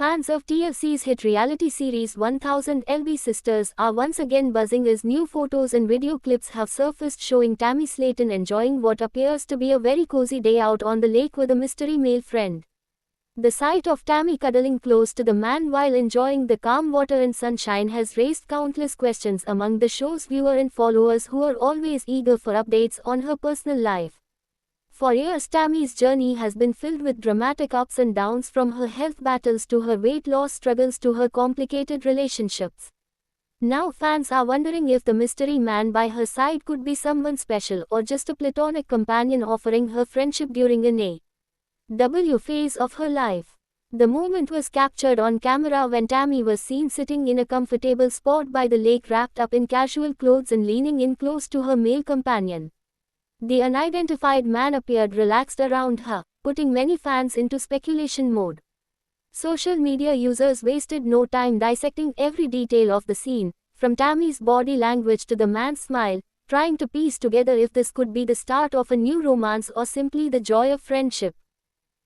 Fans of TLC's hit reality series 1000 LB Sisters are once again buzzing as new photos and video clips have surfaced showing Tammy Slaton enjoying what appears to be a very cozy day out on the lake with a mystery male friend. The sight of Tammy cuddling close to the man while enjoying the calm water and sunshine has raised countless questions among the show's viewers and followers who are always eager for updates on her personal life. For years, Tammy's journey has been filled with dramatic ups and downs, from her health battles to her weight loss struggles to her complicated relationships. Now fans are wondering if the mystery man by her side could be someone special or just a platonic companion offering her friendship during an AW phase of her life. The moment was captured on camera when Tammy was seen sitting in a comfortable spot by the lake, wrapped up in casual clothes and leaning in close to her male companion. The unidentified man appeared relaxed around her, putting many fans into speculation mode. Social media users wasted no time dissecting every detail of the scene, from Tammy's body language to the man's smile, trying to piece together if this could be the start of a new romance or simply the joy of friendship.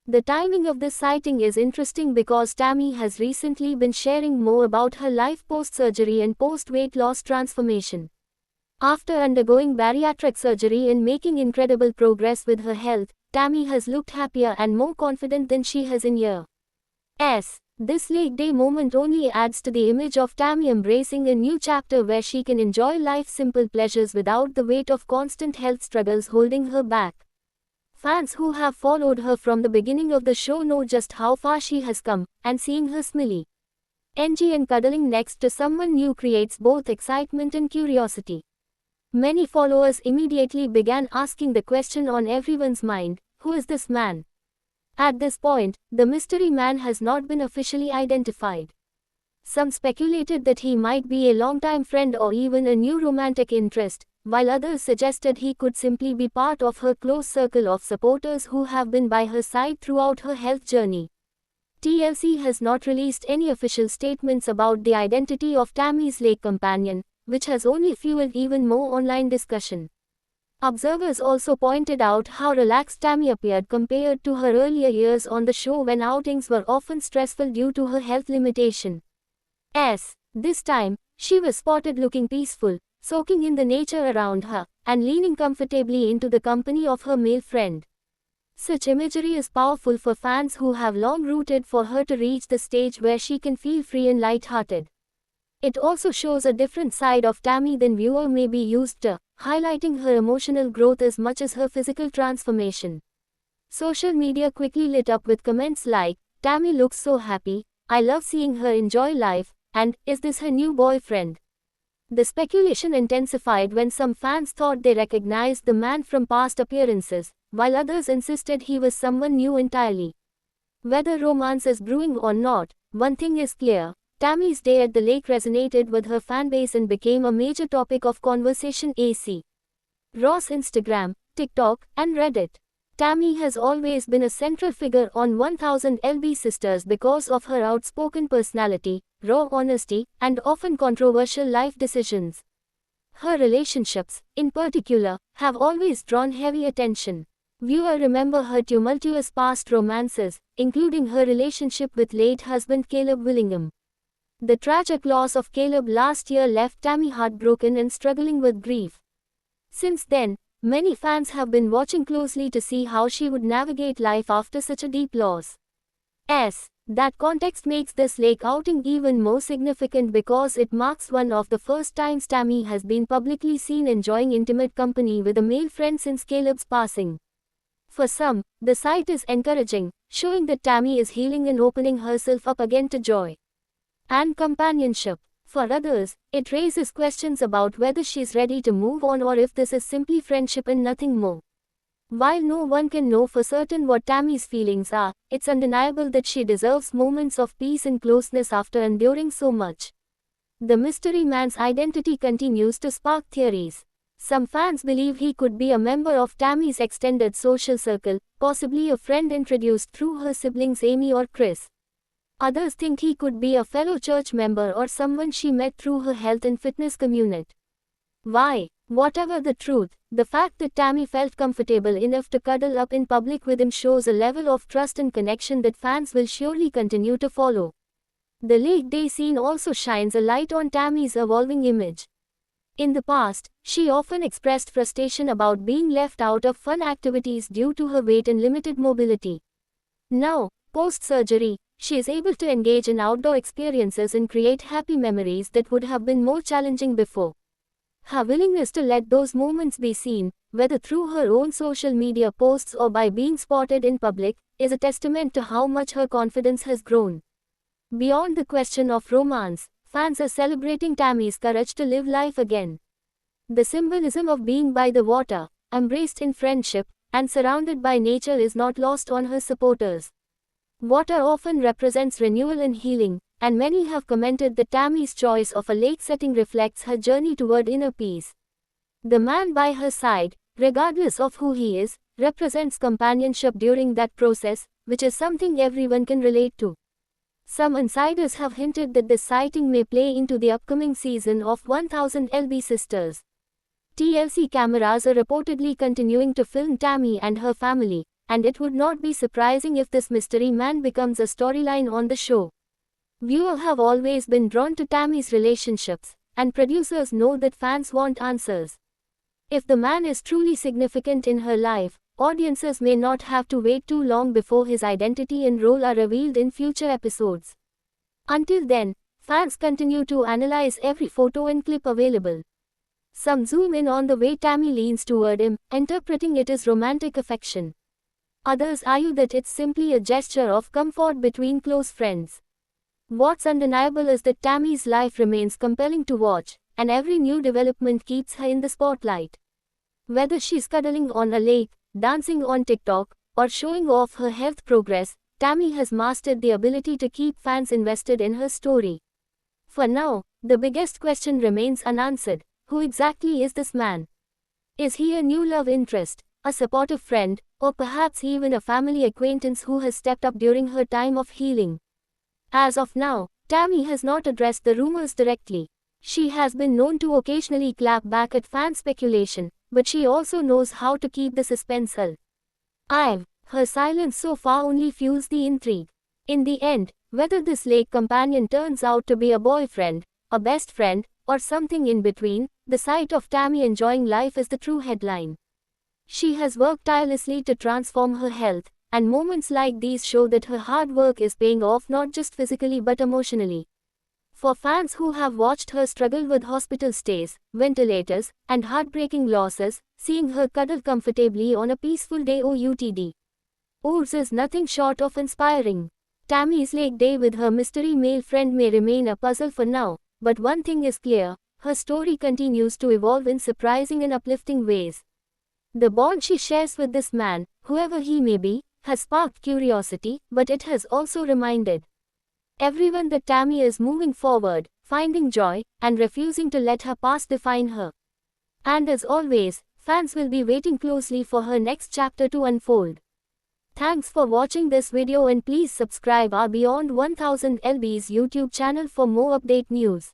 The timing of this sighting is interesting because Tammy has recently been sharing more about her life post-surgery and post-weight loss transformation. After undergoing bariatric surgery and making incredible progress with her health, Tammy has looked happier and more confident than she has in years. This lake day moment only adds to the image of Tammy embracing a new chapter where she can enjoy life's simple pleasures without the weight of constant health struggles holding her back. Fans who have followed her from the beginning of the show know just how far she has come, and seeing her smiling and cuddling next to someone new creates both excitement and curiosity. Many followers immediately began asking the question on everyone's mind: who is this man? At this point, the mystery man has not been officially identified. Some speculated that he might be a longtime friend or even a new romantic interest, while others suggested he could simply be part of her close circle of supporters who have been by her side throughout her health journey. TLC has not released any official statements about the identity of Tammy's lake companion, which has only fueled even more online discussion. Observers also pointed out how relaxed Tammy appeared compared to her earlier years on the show, when outings were often stressful due to her health limitations. This time, she was spotted looking peaceful, soaking in the nature around her, and leaning comfortably into the company of her male friend. Such imagery is powerful for fans who have long rooted for her to reach the stage where she can feel free and light-hearted. It also shows a different side of Tammy than viewers may be used to, highlighting her emotional growth as much as her physical transformation. Social media quickly lit up with comments like, "Tammy looks so happy, I love seeing her enjoy life," and "Is this her new boyfriend?" The speculation intensified when some fans thought they recognized the man from past appearances, while others insisted he was someone new entirely. Whether romance is brewing or not, one thing is clear: Tammy's day at the lake resonated with her fanbase and became a major topic of conversation across Instagram, TikTok, and Reddit. Tammy has always been a central figure on 1000 LB Sisters because of her outspoken personality, raw honesty, and often controversial life decisions. Her relationships, in particular, have always drawn heavy attention. Viewers remember her tumultuous past romances, including her relationship with late husband Caleb Willingham. The tragic loss of Caleb last year left Tammy heartbroken and struggling with grief. Since then, many fans have been watching closely to see how she would navigate life after such a deep loss. That context makes this lake outing even more significant because it marks one of the first times Tammy has been publicly seen enjoying intimate company with a male friend since Caleb's passing. For some, the sight is encouraging, showing that Tammy is healing and opening herself up again to joy and companionship. For others, it raises questions about whether she's ready to move on or if this is simply friendship and nothing more. While no one can know for certain what Tammy's feelings are, it's undeniable that she deserves moments of peace and closeness after enduring so much. The mystery man's identity continues to spark theories. Some fans believe he could be a member of Tammy's extended social circle, possibly a friend introduced through her siblings Amy or Chris. Others think he could be a fellow church member or someone she met through her health and fitness community. Whatever the truth, the fact that Tammy felt comfortable enough to cuddle up in public with him shows a level of trust and connection that fans will surely continue to follow. The lake day scene also shines a light on Tammy's evolving image. In the past, she often expressed frustration about being left out of fun activities due to her weight and limited mobility. Now, post-surgery, she is able to engage in outdoor experiences and create happy memories that would have been more challenging before. Her willingness to let those moments be seen, whether through her own social media posts or by being spotted in public, is a testament to how much her confidence has grown. Beyond the question of romance, fans are celebrating Tammy's courage to live life again. The symbolism of being by the water, embraced in friendship, and surrounded by nature is not lost on her supporters. Water often represents renewal and healing, and many have commented that Tammy's choice of a lake setting reflects her journey toward inner peace. The man by her side, regardless of who he is, represents companionship during that process, which is something everyone can relate to. Some insiders have hinted that this sighting may play into the upcoming season of 1000 LB Sisters. TLC cameras are reportedly continuing to film Tammy and her family, and it would not be surprising if this mystery man becomes a storyline on the show. Viewers have always been drawn to Tammy's relationships, and producers know that fans want answers. If the man is truly significant in her life, audiences may not have to wait too long before his identity and role are revealed in future episodes. Until then, fans continue to analyze every photo and clip available. Some zoom in on the way Tammy leans toward him, interpreting it as romantic affection. Others argue that it's simply a gesture of comfort between close friends. What's undeniable is that Tammy's life remains compelling to watch, and every new development keeps her in the spotlight. Whether she's cuddling on a lake, dancing on TikTok, or showing off her health progress, Tammy has mastered the ability to keep fans invested in her story. For now, the biggest question remains unanswered: who exactly is this man? Is he a new love interest, a supportive friend, or perhaps even a family acquaintance who has stepped up during her time of healing? As of now, Tammy has not addressed the rumors directly. She has been known to occasionally clap back at fan speculation, but she also knows how to keep the suspense alive. Her silence so far only fuels the intrigue. In the end, whether this lake companion turns out to be a boyfriend, a best friend, or something in between, the sight of Tammy enjoying life is the true headline. She has worked tirelessly to transform her health, and moments like these show that her hard work is paying off not just physically but emotionally. For fans who have watched her struggle with hospital stays, ventilators, and heartbreaking losses, seeing her cuddle comfortably on a peaceful day outdoors is nothing short of inspiring. Tammy's lake day with her mystery male friend may remain a puzzle for now, but one thing is clear: her story continues to evolve in surprising and uplifting ways. The bond she shares with this man, whoever he may be, has sparked curiosity, but it has also reminded everyone that Tammy is moving forward, finding joy, and refusing to let her past define her. And as always, fans will be waiting closely for her next chapter to unfold. Thanks for watching this video, and please subscribe our Beyond 1000 LB's YouTube channel for more update news.